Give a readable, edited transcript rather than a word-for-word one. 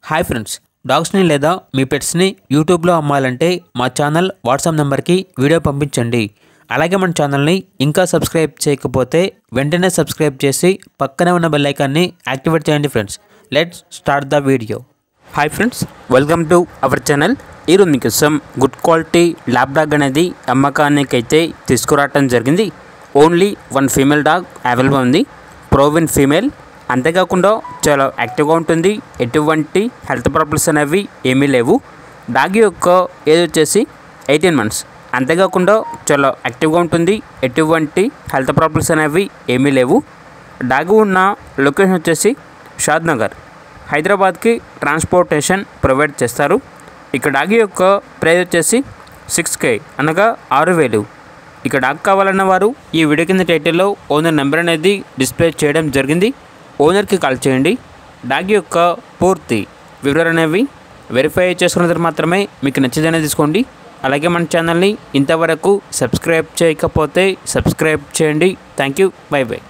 Hi friends, డాగ్స్ని లేదా మీ పెట్స్ని యూట్యూబ్లో అమ్మాలంటే మా ఛానల్ వాట్సాప్ నెంబర్కి వీడియో పంపించండి. అలాగే మన ఛానల్ని ఇంకా సబ్స్క్రైబ్ చేయకపోతే వెంటనే సబ్స్క్రైబ్ చేసి పక్కనే ఉన్న బెల్ ఐకాన్ని యాక్టివేట్ చేయండి friends. Let's start the video. Hi friends, welcome to our channel. ఈరోజు మీకోసం గుడ్ క్వాలిటీ ల్యాబ్ డాగ్ అనేది అమ్మకానికి అయితే తీసుకురావటం జరిగింది. Only one female dog available ఉంది, ప్రోవిన్ ఫీమేల్. అంతేకాకుండా చాలా యాక్టివ్గా ఉంటుంది, ఎటువంటి హెల్త్ ప్రాబ్లమ్స్ అనేవి ఏమీ లేవు. డాగ్ యొక్క ఏజ్ వచ్చేసి 18 months. అంతేకాకుండా చాలా యాక్టివ్గా ఉంటుంది, ఎటువంటి హెల్త్ ప్రాబ్లమ్స్ అనేవి ఏమీ లేవు. డాగ్ ఉన్న లొకేషన్ వచ్చేసి షాద్నగర్, హైదరాబాద్కి ట్రాన్స్పోర్టేషన్ ప్రొవైడ్ చేస్తారు. ఇక డాగ్ యొక్క ప్రైస్ వచ్చేసి 6K అనగా 6,000. ఇక డాగ్ కావాలన్న వారు ఈ వీడియో కింద టైటిల్లో ఓనర్ నెంబర్ అనేది డిస్ప్లే చేయడం జరిగింది. ఓనర్కి కాల్ చేయండి. డాగ్ యొక్క పూర్తి వివరాలు అనేవి వెరిఫై చేసుకున్న తర్వాత మాత్రమే మీకు నచ్చిందనే తీసుకోండి. అలాగే మన ఛానల్ని ఇంతవరకు సబ్స్క్రైబ్ చేయకపోతే సబ్స్క్రైబ్ చేయండి. Thank you, by by.